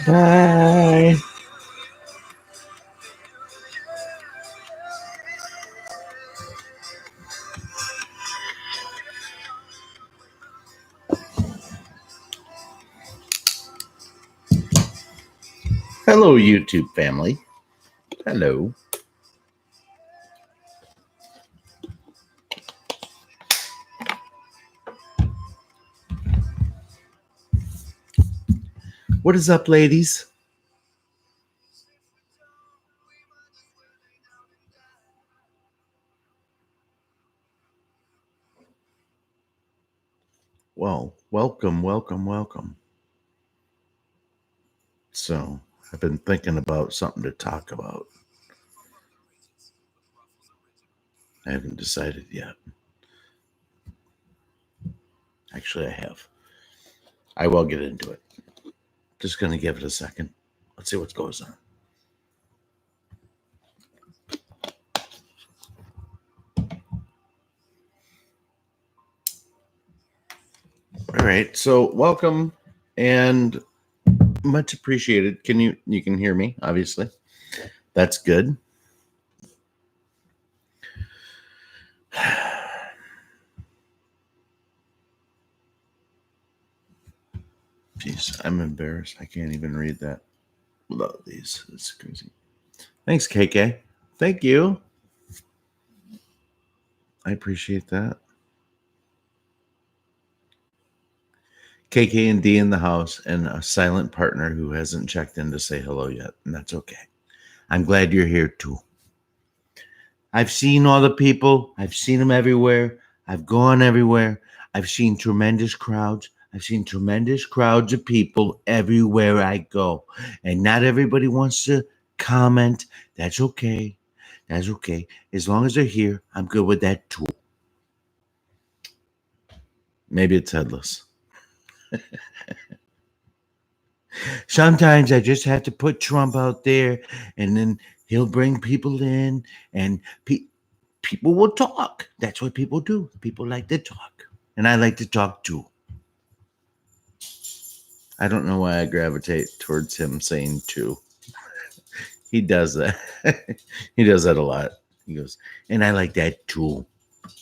Bye. Hello, YouTube family. Hello. What is up, ladies? Well, welcome. So, I've been thinking about something to talk about. I haven't decided yet. Actually, I have. I will get into it. Just going to give it a second. Let's see what goes on. All right. So, welcome and much appreciated. You can hear me, obviously. That's good. Jeez, I'm embarrassed. I can't even read that without these. It's crazy. Thanks, KK. Thank you. I appreciate that. KK and D in the house, and a silent partner who hasn't checked in to say hello yet, and that's okay. I'm glad you're here too. I've seen all the people. I've seen them everywhere. I've gone everywhere. I've seen tremendous crowds. I've seen tremendous crowds of people everywhere I go. And not everybody wants to comment. That's okay. That's okay. As long as they're here, I'm good with that too. Maybe it's headless. Sometimes I just have to put Trump out there, and then he'll bring people in, and people will talk. That's what people do. People like to talk, and I like to talk too. I don't know why I gravitate towards him saying too. He does that. He does that a lot. He goes, and I like that too.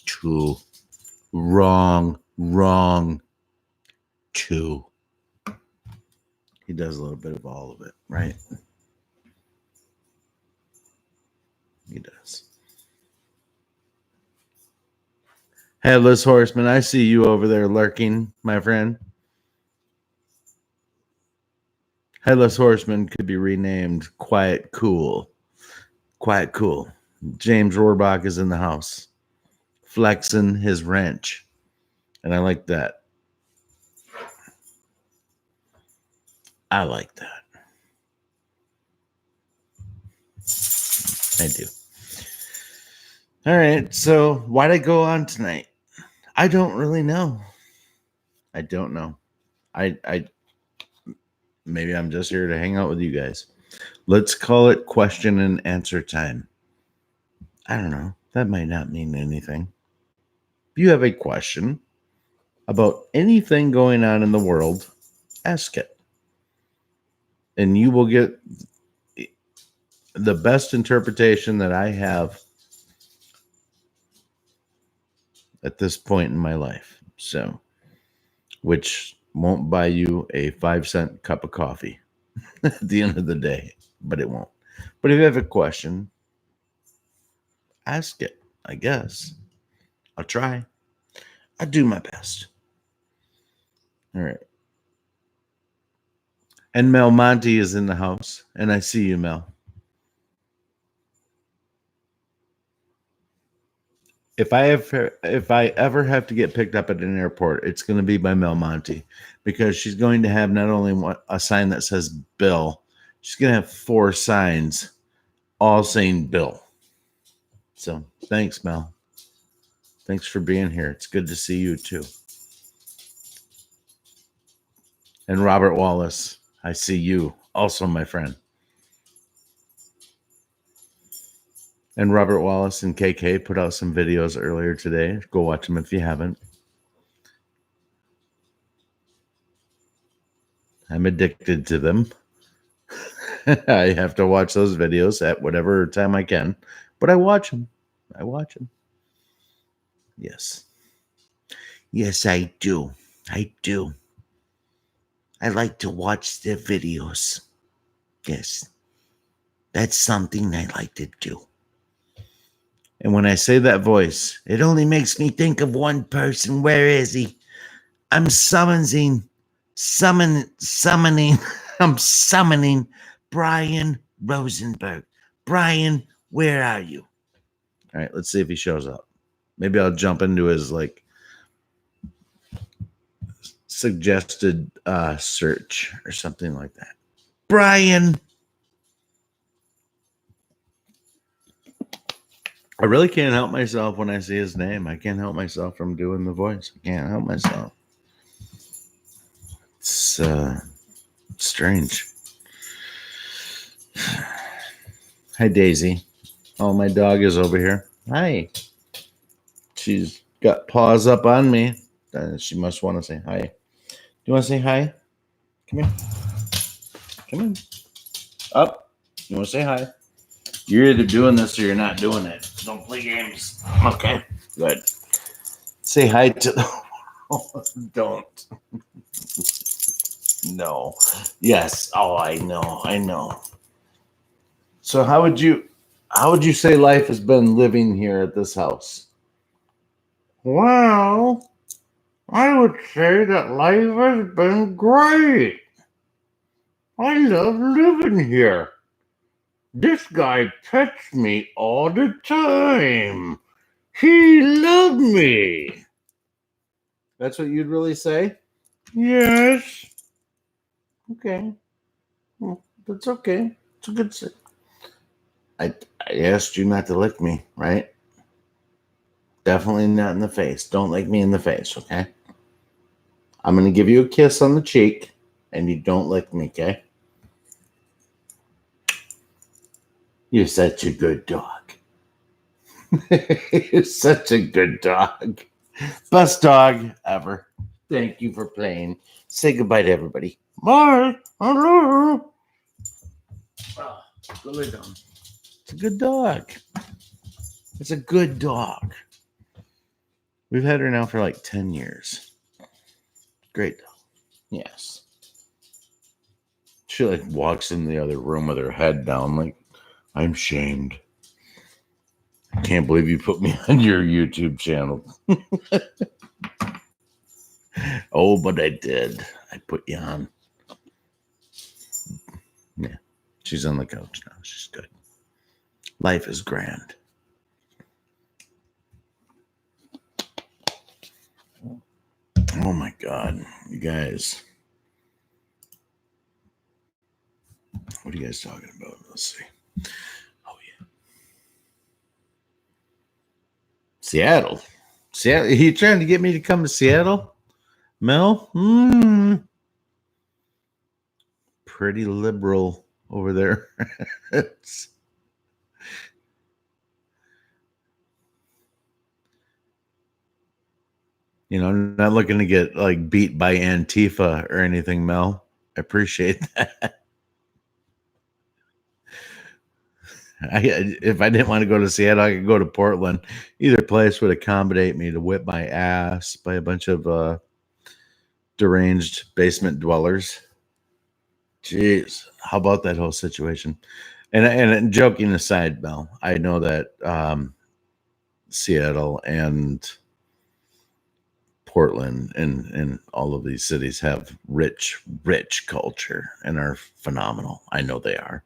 Too. Wrong. Too. He does a little bit of all of it, right? He does. Headless Horseman, I see you over there lurking, my friend. Headless Horseman could be renamed Quiet Cool. Quiet Cool. James Rohrbach is in the house, flexing his wrench. And I like that. I like that. I do. All right. So why'd I go on tonight? I don't really know. I don't know. I maybe I'm just here to hang out with you guys. Let's call it question and answer time. I don't know. That might not mean anything. If you have a question about anything going on in the world, ask it. And you will get the best interpretation that I have at this point in my life. So, which won't buy you a 5-cent cup of coffee at the end of the day, but it won't. But if you have a question, ask it, I guess. I'll try. I'll do my best. All right. And Mel Monty is in the house, and I see you, Mel. If I ever have to get picked up at an airport, it's going to be by Mel Monty, because she's going to have not only a sign that says Bill, she's going to have 4 signs all saying Bill. So thanks, Mel. Thanks for being here. It's good to see you too. And Robert Wallace, I see you also, my friend. And Robert Wallace and KK put out some videos earlier today. Go watch them if you haven't. I'm addicted to them. I have to watch those videos at whatever time I can, but I watch them. I watch them. Yes. Yes, I do. I do. I like to watch their videos. Yes. That's something I like to do. And when I say that voice, it only makes me think of one person. Where is he? I'm summoning. I'm summoning Brian Rosenberg. Brian, where are you? All right, let's see if he shows up. Maybe I'll jump into his like suggested search or something like that. Brian. I really can't help myself when I see his name. I can't help myself from doing the voice. I can't help myself. It's strange. Hi, Daisy. Oh, my dog is over here. Hi. She's got paws up on me. She must want to say hi. Do you want to say hi? Come here. Come in. Up. You want to say hi? You're either doing this or you're not doing it. Don't play games. Okay. Good. Say hi to the Don't. No. Yes. Oh, I know. I know. So how would you say life has been living here at this house? Well, I would say that life has been great. I love living here. This guy pets me all the time. He loved me. That's what you'd really say? Yes. Okay. Well, that's okay. It's a good say. I asked you not to lick me, right? Definitely not in the face. Don't lick me in the face, okay? I'm going to give you a kiss on the cheek, and you don't lick me, okay? You're such a good dog. You're such a good dog. Best dog ever. Thank you for playing. Say goodbye to everybody. Bye. Hello. Oh, go lay down. It's a good dog. It's a good dog. We've had her now for like 10 years. Great dog. Yes. She like walks in the other room with her head down like, I'm shamed. I can't believe you put me on your YouTube channel. Oh, but I did. I put you on. Yeah. She's on the couch now. She's good. Life is grand. Oh my God. You guys. What are you guys talking about? Let's see. Oh, yeah. Seattle. Seattle. Are you trying to get me to come to Seattle? Mel? Pretty liberal over there. I'm not looking to get like beat by Antifa or anything, Mel. I appreciate that. If I didn't want to go to Seattle, I could go to Portland. Either place would accommodate me to whip my ass by a bunch of deranged basement dwellers. Jeez, how about that whole situation? And joking aside, Mel, I know that Seattle and Portland and all of these cities have rich culture and are phenomenal. I know they are.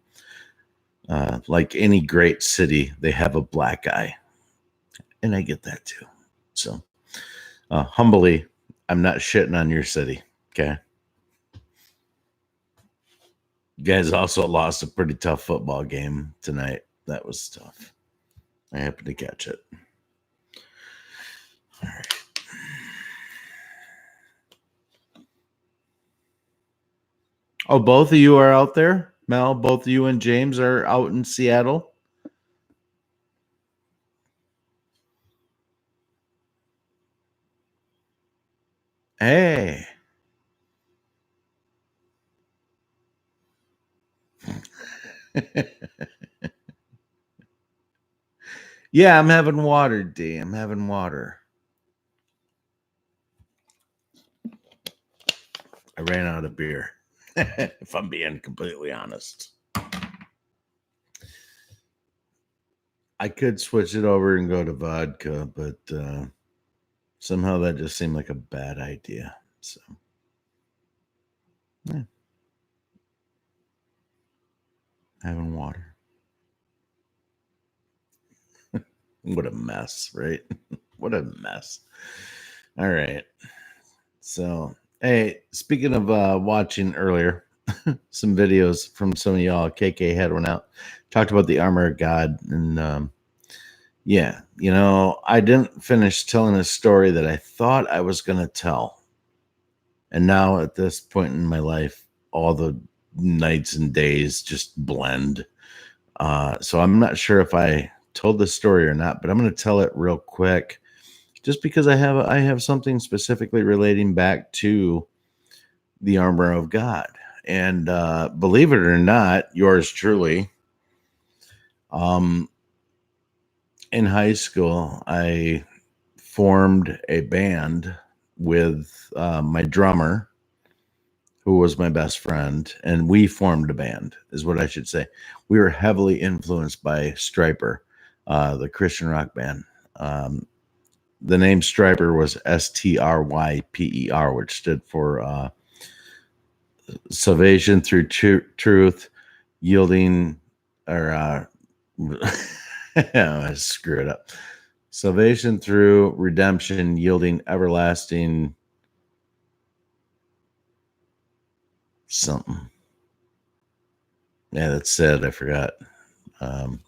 Like any great city, they have a black eye, and I get that too. So, humbly, I'm not shitting on your city. Okay, you guys also lost a pretty tough football game tonight. That was tough. I happened to catch it. All right. Oh, both of you are out there? Mel, both of you and James are out in Seattle? Hey. Yeah, I'm having water, D. I'm having water. I ran out of beer, if I'm being completely honest. I could switch it over and go to vodka, but somehow that just seemed like a bad idea. So, yeah, having water. What a mess, right? What a mess. All right. So, hey, speaking of watching earlier, some videos from some of y'all, KK had one out, talked about the armor of God. And yeah, I didn't finish telling a story that I thought I was going to tell. And now at this point in my life, all the nights and days just blend. So I'm not sure if I told the story or not, but I'm going to tell it real quick, just because I have something specifically relating back to the armor of God. And believe it or not, yours truly. Um, in high school, I formed a band with my drummer, who was my best friend, and we formed a band, is what I should say. We were heavily influenced by Stryper, the Christian rock band. The name Stryper was Stryper, which stood for salvation through truth, yielding, or I screw it up. Salvation through redemption, yielding everlasting something. Yeah, that's it. I forgot. Um,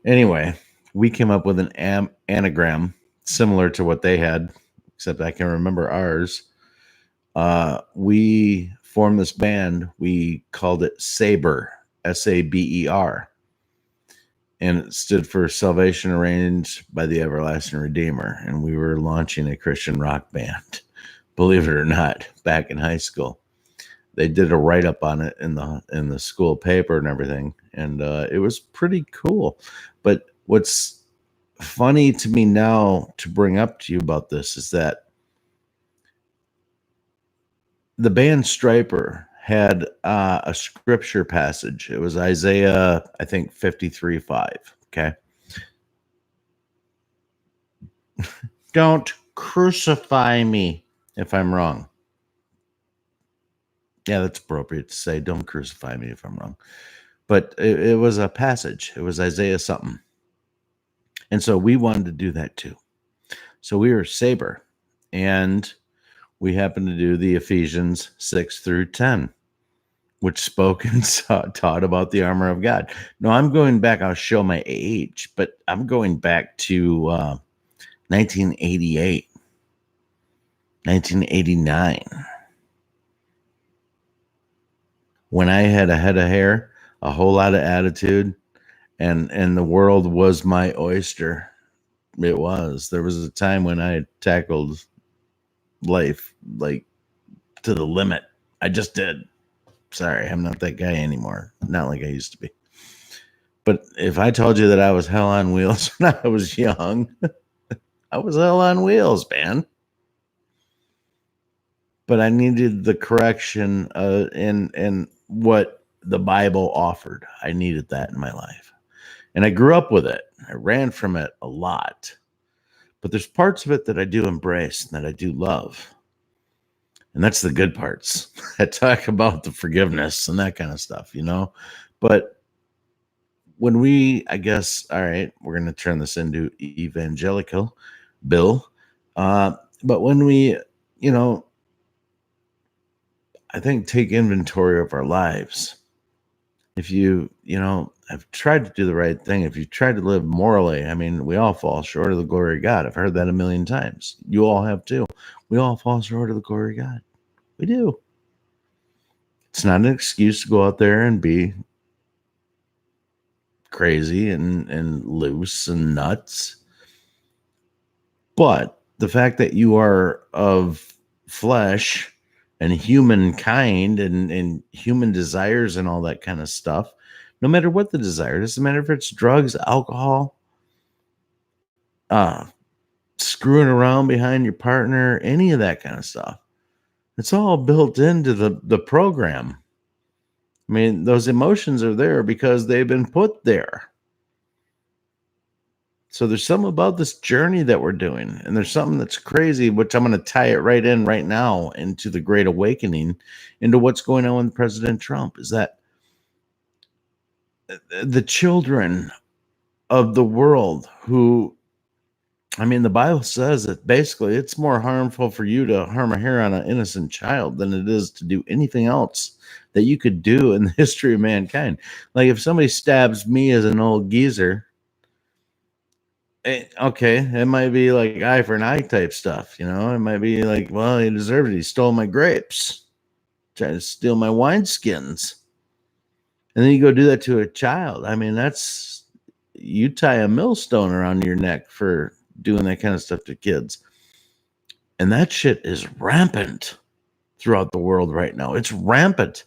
anyway, we came up with an anagram similar to what they had, except I can remember ours. We formed this band. We called it Saber, Saber, and it stood for Salvation Arranged by the Everlasting Redeemer. And we were launching a Christian rock band, believe it or not, back in high school. They did a write up on it in the school paper and everything, and it was pretty cool. But what's funny to me now to bring up to you about this is that the band Stryper had a scripture passage. It was Isaiah, I think 53:5. Okay. Don't crucify me if I'm wrong. Yeah, that's appropriate to say. Don't crucify me if I'm wrong. But it was a passage. It was Isaiah something. And so we wanted to do that too. So we were Saber, and we happened to do the Ephesians 6-10, which spoke and taught about the armor of God. No, I'm going back. I'll show my age, but I'm going back to 1988, 1989, when I had a head of hair, a whole lot of attitude, and the world was my oyster. It was. There was a time when I tackled life like to the limit. I just did. Sorry, I'm not that guy anymore. Not like I used to be. But if I told you that I was hell on wheels when I was young, I was hell on wheels, man. But I needed the correction in what the Bible offered. I needed that in my life. And I grew up with it. I ran from it a lot. But there's parts of it that I do embrace and that I do love. And that's the good parts. I talk about the forgiveness and that kind of stuff. But when I guess, all right, we're going to turn this into evangelical, Bill. But when we, you know, I think take inventory of our lives, if have tried to do the right thing, if you try to live morally, I mean, we all fall short of the glory of God. I've heard that a million times. You all have too. We all fall short of the glory of God. We do. It's not an excuse to go out there and be crazy and loose and nuts. But the fact that you are of flesh and humankind and human desires and all that kind of stuff, no matter what the desire, doesn't matter if it's drugs, alcohol, uh, screwing around behind your partner, any of that kind of stuff. It's all built into the program. I mean, those emotions are there because they've been put there. So there's something about this journey that we're doing, and there's something that's crazy, which I'm going to tie it right in right now into the Great Awakening, into what's going on with President Trump, is that the children of the world who, I mean, the Bible says that basically it's more harmful for you to harm a hair on an innocent child than it is to do anything else that you could do in the history of mankind. Like if somebody stabs me as an old geezer, okay, it might be like eye for an eye type stuff, you know. It might be like, well, he deserved it. He stole my grapes, tried to steal my wineskins, and then you go do that to a child. I mean, that's, you tie a millstone around your neck for doing that kind of stuff to kids, and that shit is rampant throughout the world right now. It's rampant.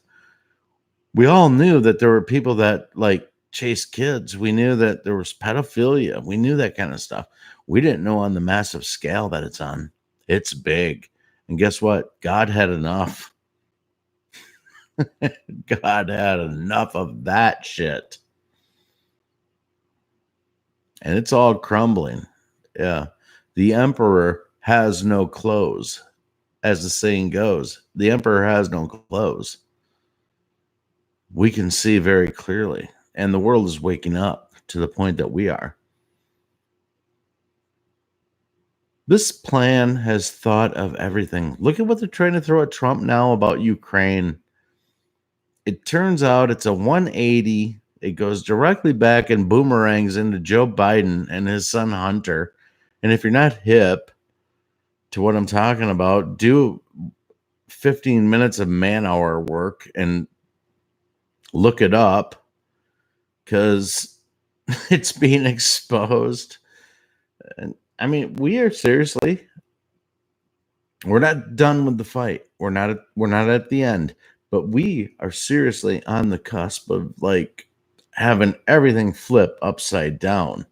We all knew that there were people that like chase kids. We knew that there was pedophilia. We knew that kind of stuff. We didn't know on the massive scale that it's on. It's big. And guess what? God had enough. God had enough of that shit. And it's all crumbling. Yeah. The emperor has no clothes, as the saying goes. The emperor has no clothes. We can see very clearly. And the world is waking up to the point that we are. This plan has thought of everything. Look at what they're trying to throw at Trump now about Ukraine. It turns out it's a 180. It goes directly back and boomerangs into Joe Biden and his son Hunter. And if you're not hip to what I'm talking about, do 15 minutes of man-hour work and look it up, because it's being exposed. And I mean, we are seriously, we're not done with the fight. We're not at the end, but we are seriously on the cusp of like having everything flip upside down.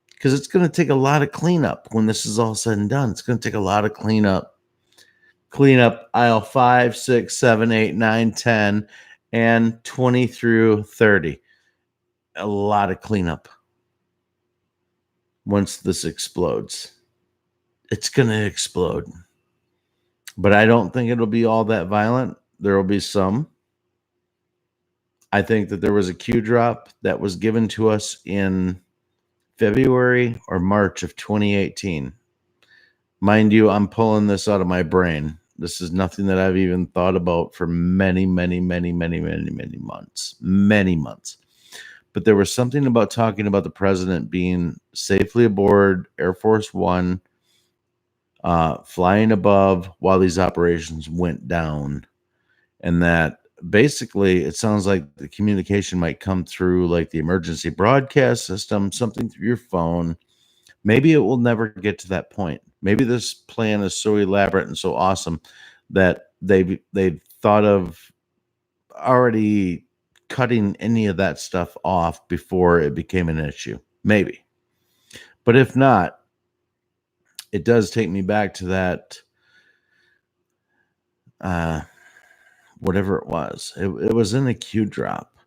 Because it's going to take a lot of cleanup when this is all said and done. It's going to take a lot of cleanup. Clean up aisle 5, 6, 7, 8, 9, 10, and 20 through 30. A lot of cleanup. Once this explodes, it's going to explode. But I don't think it'll be all that violent. There will be some. I think that there was a Q drop that was given to us in February or March of 2018. Mind you, I'm pulling this out of my brain. This is nothing that I've even thought about for many, many, many, many, many, many months. Many months. But there was something about talking about the president being safely aboard Air Force One, flying above while these operations went down. And that basically it sounds like the communication might come through like the emergency broadcast system, something through your phone. Maybe it will never get to that point. Maybe this plan is so elaborate and so awesome that they've thought of already cutting any of that stuff off before it became an issue. Maybe. But if not, it does take me back to that whatever it was. It was in the Q drop.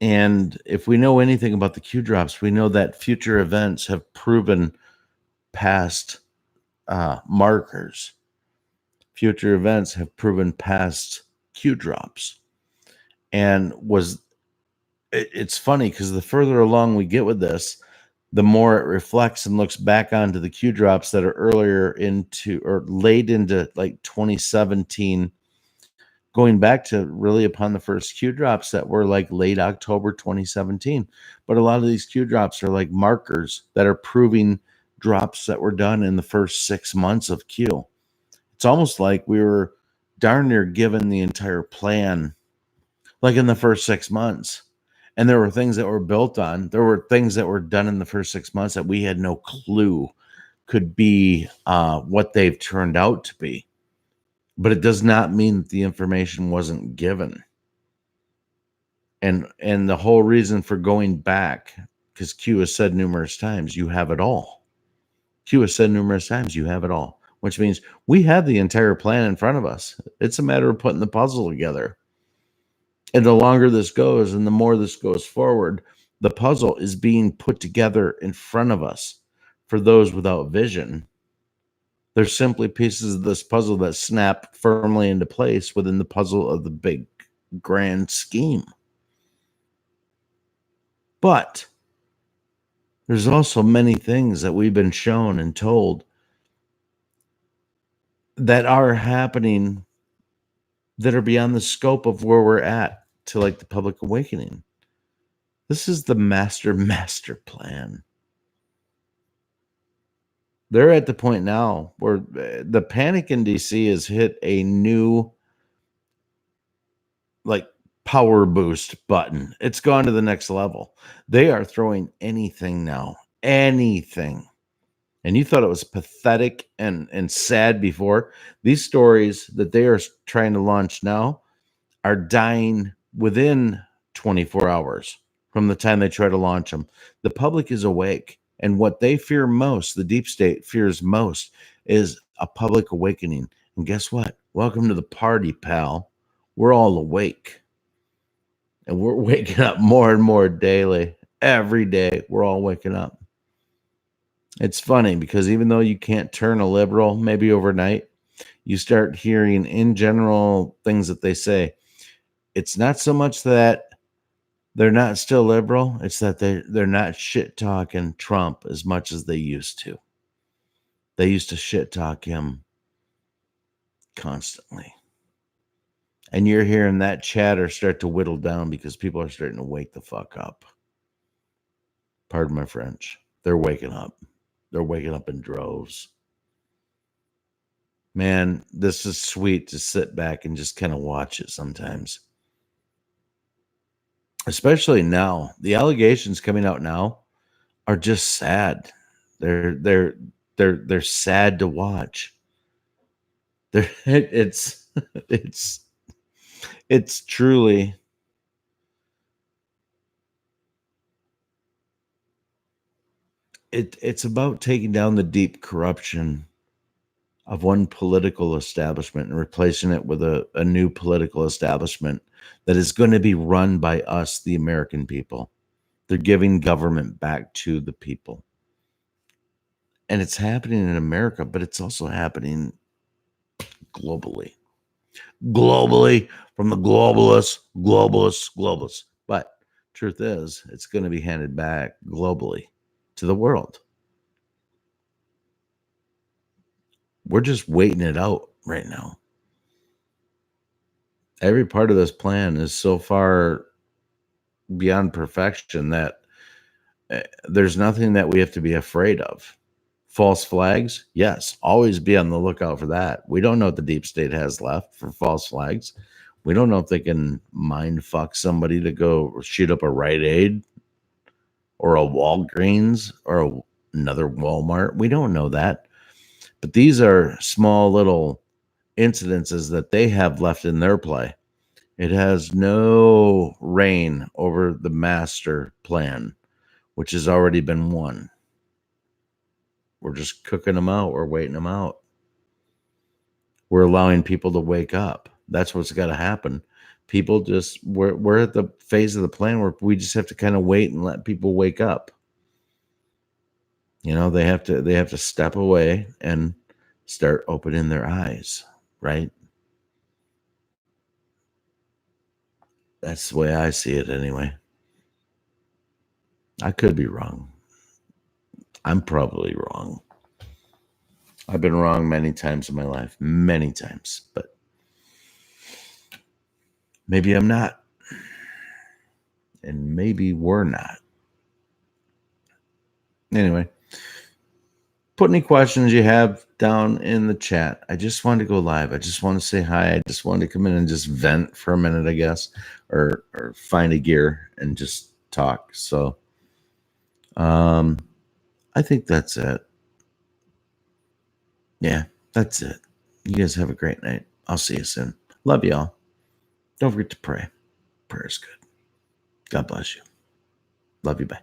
And if we know anything about the Q drops, we know that future events have proven past markers. Future events have proven past Q drops. And it's funny because the further along we get with this, the more it reflects and looks back onto the Q drops that are earlier into or late into like 2017, going back to really upon the first Q drops that were like late October 2017. But a lot of these Q drops are like markers that are proving drops that were done in the first 6 months of Q. It's almost like we were darn near given the entire plan like in the first 6 months. And there were things that were built on. There were things that were done in the first 6 months that we had no clue could be what they've turned out to be. But it does not mean that the information wasn't given. And the whole reason for going back, because Q has said numerous times, you have it all. Q has said numerous times, you have it all, which means we have the entire plan in front of us. It's a matter of putting the puzzle together. And the longer this goes and the more this goes forward, the puzzle is being put together in front of us. For those without vision, they're simply pieces of this puzzle that snap firmly into place within the puzzle of the big grand scheme. But there's also many things that we've been shown and told that are happening that are beyond the scope of where we're at to like the public awakening. This is the master plan. They're at the point now where the panic in DC has hit a new like power boost button. It's gone to the next level. They are throwing anything now. Anything. And you thought it was pathetic and sad before. These stories that they are trying to launch now are dying within 24 hours from the time they try to launch them. The public is awake. And what they fear most, the deep state fears most, is a public awakening. And guess what? Welcome to the party, pal. We're all awake. And we're waking up more and more daily. Every day, we're all waking up. It's funny because even though you can't turn a liberal maybe overnight, you start hearing in general things that they say. It's not so much that they're not still liberal. It's that they're not shit talking Trump as much as they used to. They used to shit talk him constantly. And you're hearing that chatter start to whittle down because people are starting to wake the fuck up. Pardon my French. They're waking up. They're waking up in droves. Man, this is sweet to sit back and just kind of watch it sometimes. Especially now. The allegations coming out now are just sad. They're sad to watch. It's truly it's about taking down the deep corruption of one political establishment and replacing it with a new political establishment that is going to be run by us, the American people. They're giving government back to the people. And it's happening in America, but it's also happening globally. Globally, from the globalists. But truth is, it's going to be handed back globally to the world. We're just waiting it out right now. Every part of this plan is so far beyond perfection that there's nothing that we have to be afraid of. False flags, yes, always be on the lookout for that. We don't know what the deep state has left for false flags. We don't know if they can mind fuck somebody to go shoot up a Rite Aid or a Walgreens or another Walmart. We don't know that. But these are small little incidences that they have left in their play. It has no reign over the master plan, which has already been won. We're just cooking them out. We're waiting them out. We're allowing people to wake up. That's what's got to happen. People just, we're at the phase of the plan where we just have to kind of wait and let people wake up. You know, they have to step away and start opening their eyes, right? That's the way I see it anyway. I could be wrong. I'm probably wrong. I've been wrong many times in my life, many times, but maybe I'm not. And maybe we're not. Anyway, put any questions you have down in the chat. I just wanted to go live. I just want to say hi. I just wanted to come in and just vent for a minute, I guess, or find a gear and just talk. So I think that's it. Yeah, that's it. You guys have a great night. I'll see you soon. Love y'all. Don't forget to pray. Prayer is good. God bless you. Love you. Bye.